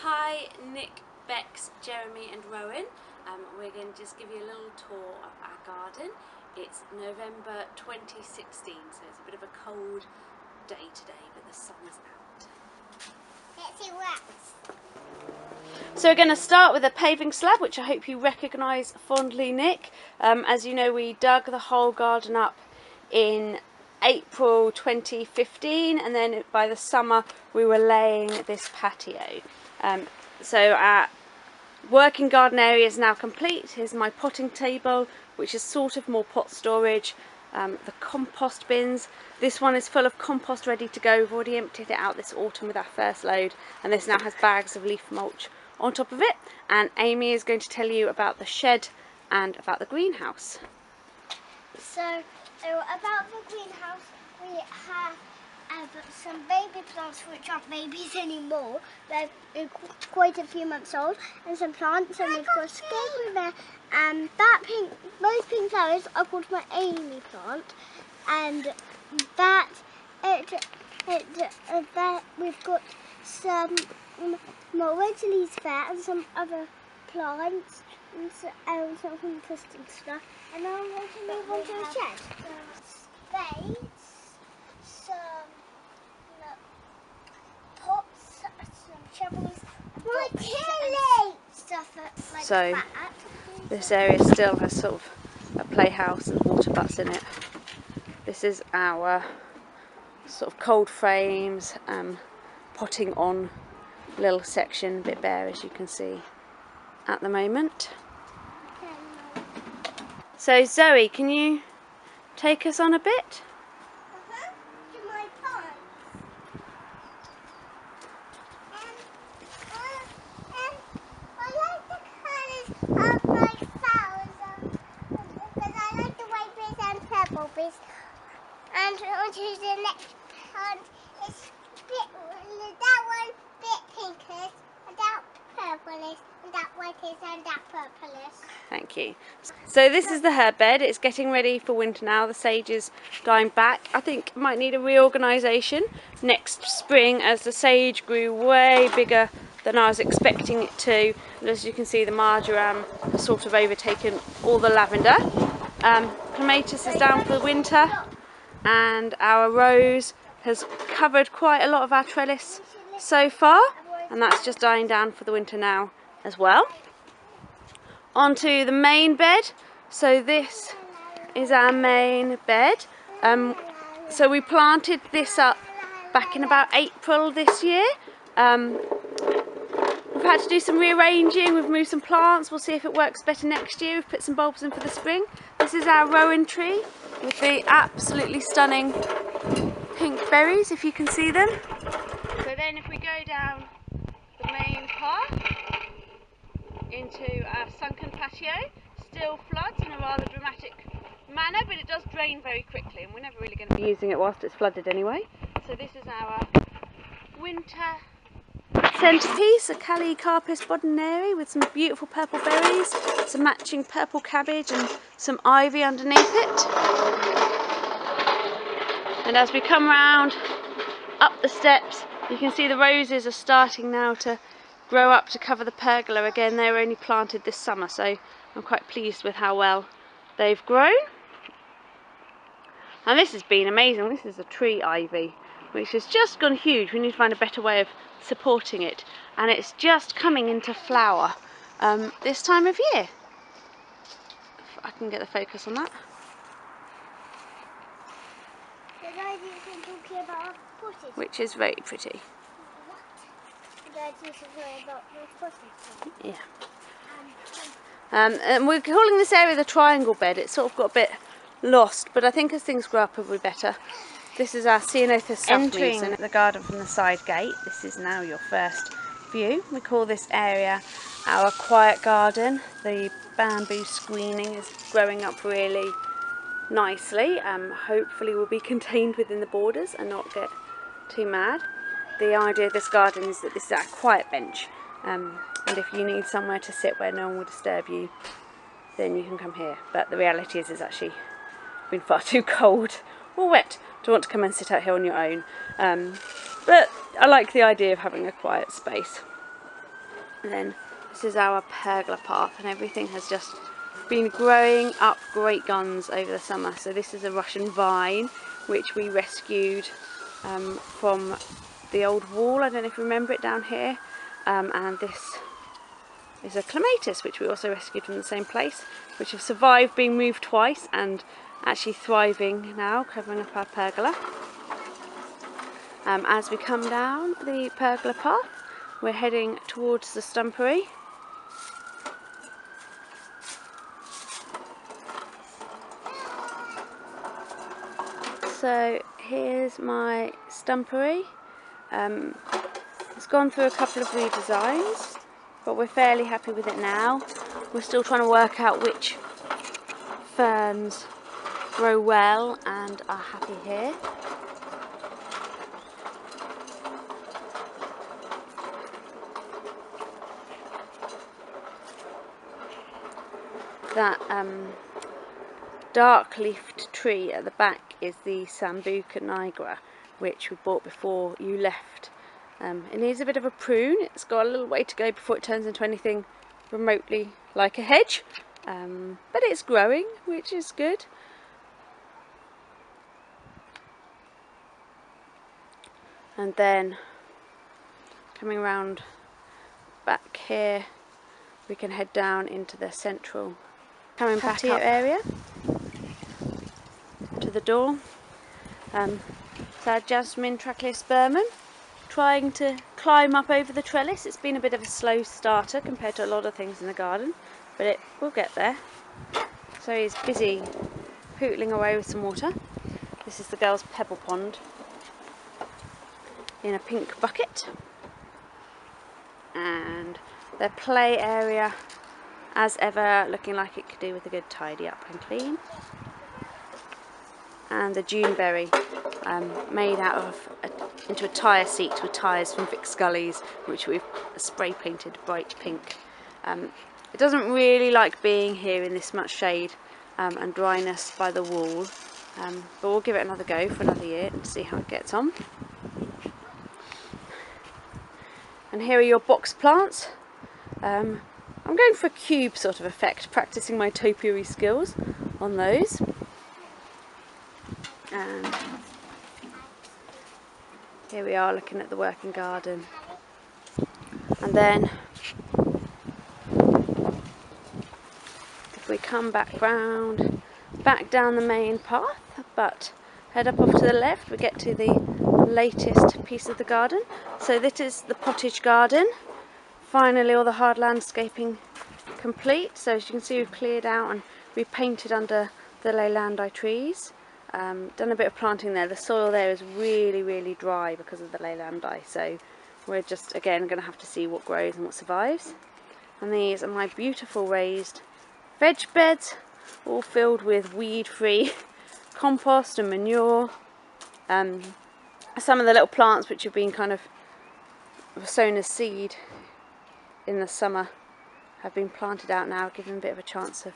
Hi, Nick, Bex, Jeremy and Rowan. We're going to just give you a little tour of our garden. It's November 2016, so it's a bit of a cold day today, but the sun is out. Let's see what. So we're going to start with a paving slab, which I hope you recognise fondly, Nick. As you know, we dug the whole garden up in April 2015, and then by the summer we were laying this patio. So our working garden area is now complete. Here's my potting table, which is sort of more pot storage. The compost bins. This one is full of compost ready to go. We've already emptied it out this autumn with our first load, and this now has bags of leaf mulch on top of it. And Amy is going to tell you about the shed and about the greenhouse. So about the greenhouse, we have some baby plants which aren't babies anymore. They're quite a few months old, and some plants, and we've got a scarecrow there. And that pink, those pink flowers are called my Amy plant, and that we've got some more red lilies there, and some other plants, and some composting stuff. And now I'm going to move on to the shed. Spades, some pots, some shovels, and stuff like So that. this area still has sort of a playhouse and water butts in it. This is our sort of cold frames, potting on little section, a bit bare as you can see at the moment. So Zoe, can you take us on a bit? To my pond. I like the colours of my flowers because I like the white bits and purple bits. And on to the next pond, it's that one bit pinkish, and that purplish, and that whitish, and that purplish. Thank you. So this is the herb bed. It's getting ready for winter now. The sage is dying back. I think it might need a reorganisation next spring, as the sage grew way bigger than I was expecting it to. And as you can see, the marjoram has sort of overtaken all the lavender. Clematis is down for the winter, and our rose has covered quite a lot of our trellis so far, and that's just dying down for the winter now as well. Onto the main bed. So this is our main bed. So we planted this up back in about April this year. We've had to do some rearranging, we've moved some plants, we'll see if it works better next year. We've put some bulbs in for the spring. This is our rowan tree with the absolutely stunning pink berries, if you can see them. So then if we go down the main path into our sunken patio, still floods in a rather dramatic manner, but it does drain very quickly, and we're never really going to be using it whilst it's flooded anyway. So this is our winter centrepiece, a Cali Carpus bodineri with some beautiful purple berries, some matching purple cabbage and some ivy underneath it. And as we come round up the steps, you can see the roses are starting now to grow up to cover the pergola again. They were only planted this summer, so I'm quite pleased with how well they've grown. And this has been amazing. This is a tree ivy, which has just gone huge. We need to find a better way of supporting it, and it's just coming into flower this time of year. If I can get the focus on that. Which is very pretty. Yeah. And we're calling this area the triangle bed. It's sort of got a bit lost, but I think as things grow up it'll be better. This is our Ceanothus subtleus in the garden from the side gate. This is now your first view. We call this area our quiet garden. The bamboo screening is growing up really nicely. Hopefully we'll be contained within the borders and not get too mad. The idea of this garden is that this is our quiet bench, and if you need somewhere to sit where no one will disturb you, then you can come here. But the reality is it's actually been far too cold or wet to want to come and sit out here on your own. But I like the idea of having a quiet space. And then this is our pergola path, and everything has just been growing up great guns over the summer. So this is a Russian vine which we rescued from the old wall. I don't know if you remember it down here. And this is a clematis which we also rescued from the same place, which have survived being moved twice and actually thriving now, covering up our pergola. As we come down the pergola path, we're heading towards the stumpery. So here's my stumpery. It's gone through a couple of redesigns, but we're fairly happy with it now. We're still trying to work out which ferns grow well and are happy here. That dark leafed tree at the back is the Sambuca nigra, which we bought before you left. It needs a bit of a prune. It's got a little way to go before it turns into anything remotely like a hedge, but it's growing, which is good. And then coming around back here, we can head down into the central patio area to the door. It's our jasmine Trachyospermum trying to climb up over the trellis. It's been a bit of a slow starter compared to a lot of things in the garden, but it will get there. So he's busy pootling away with some water. This is the girls' pebble pond in a pink bucket, and their play area as ever looking like it could do with a good tidy up and clean. And the Juneberry made out of into a tyre seat with tyres from Vic Scully's, which we've spray painted bright pink. It doesn't really like being here in this much shade and dryness by the wall, but we'll give it another go for another year and see how it gets on. And here are your box plants. I'm going for a cube sort of effect, practicing my topiary skills on those. And here we are looking at the working garden. And then if we come back round, back down the main path, but head up off to the left, we get to the latest piece of the garden. So this is the pottage garden. Finally all the hard landscaping complete. So as you can see, we've cleared out and repainted under the Leylandi trees. Done a bit of planting there. The soil there is really dry because of the Leylandi, so we're just again going to have to see what grows and what survives. And these are my beautiful raised veg beds, all filled with weed-free compost and manure. Some of the little plants which have been kind of sown as seed in the summer have been planted out now, giving a bit of a chance of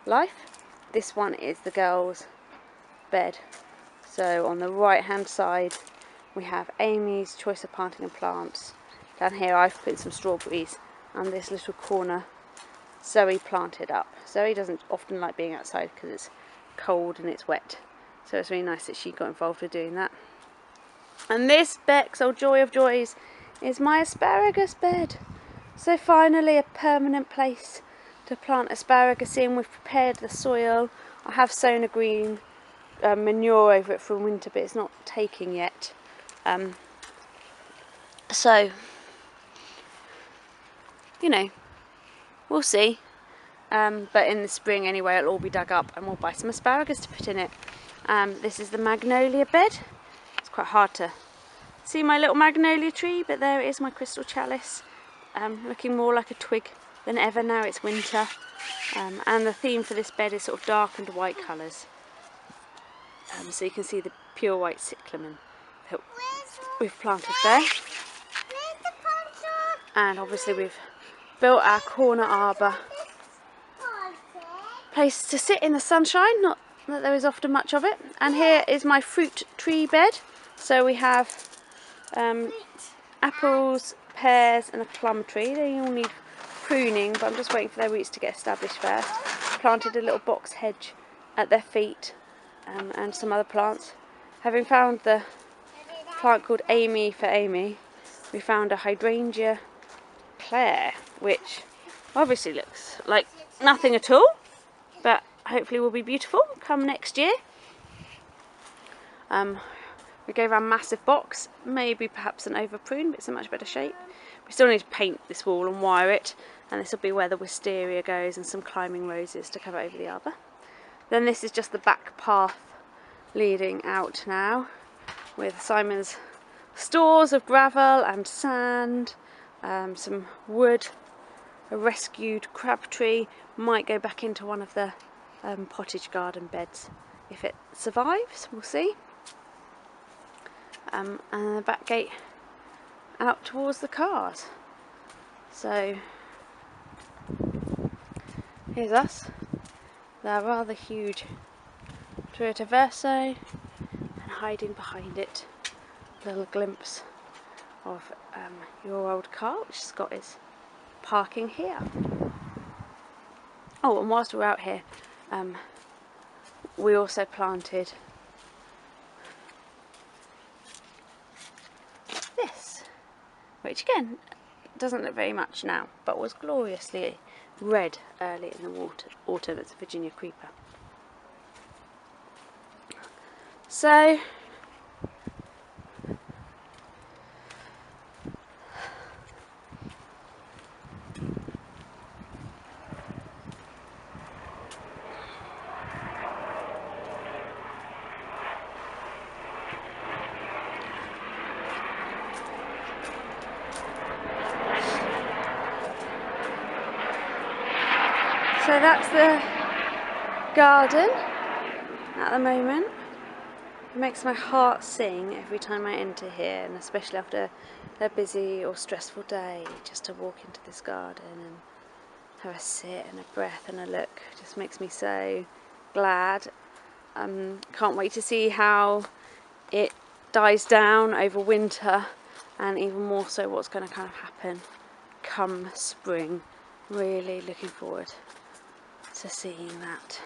life. This one is the girls' bed. So on the right hand side we have Amy's choice of planting and plants. Down here I've put some strawberries, and this little corner Zoe planted up. Zoe doesn't often like being outside because it's cold and it's wet, so it's really nice that she got involved with doing that. And this, Bex, oh joy of joys, is my asparagus bed. So finally a permanent place to plant asparagus in. We've prepared the soil. I have sown a green manure over it for winter, but it's not taking yet. So, you know, we'll see. But in the spring anyway, it'll all be dug up and we'll buy some asparagus to put in it. This is the magnolia bed. It's quite hard to see my little magnolia tree, but there it is, my crystal chalice. Looking more like a twig than ever now it's winter. And the theme for this bed is sort of dark and white colours. So you can see the pure white cyclamen that we've planted there. And obviously we've built our corner arbour place to sit in the sunshine, not that there is often much of it. And here is my fruit tree bed. So we have apples, pears and a plum tree. They all need pruning, but I'm just waiting for their roots to get established first. Planted a little box hedge at their feet, and some other plants. Having found the plant called Amy for Amy, we found a hydrangea Claire, which obviously looks like nothing at all, but hopefully will be beautiful come next year. We gave our massive box, maybe perhaps an over prune, but it's in much better shape. We still need to paint this wall and wire it, and this will be where the wisteria goes and some climbing roses to cover over the arbour. Then this is just the back path leading out now, with Simon's stores of gravel and sand, some wood, a rescued crab tree. Might go back into one of the pottage garden beds if it survives, we'll see. And the back gate out towards the cars. So here's us, the rather huge Toyota Verso, and hiding behind it a little glimpse of your old car, which Scott is parking here. Oh, and whilst we're out here, we also planted this, which again doesn't look very much now, but was gloriously red early in the autumn. It's a Virginia creeper. So that's the garden at the moment. It makes my heart sing every time I enter here, and especially after a busy or stressful day, just to walk into this garden and have a sit and a breath and a look just makes me so glad. Can't wait to see how it dies down over winter, and even more so what's going to kind of happen come spring. Really looking forward to seeing that.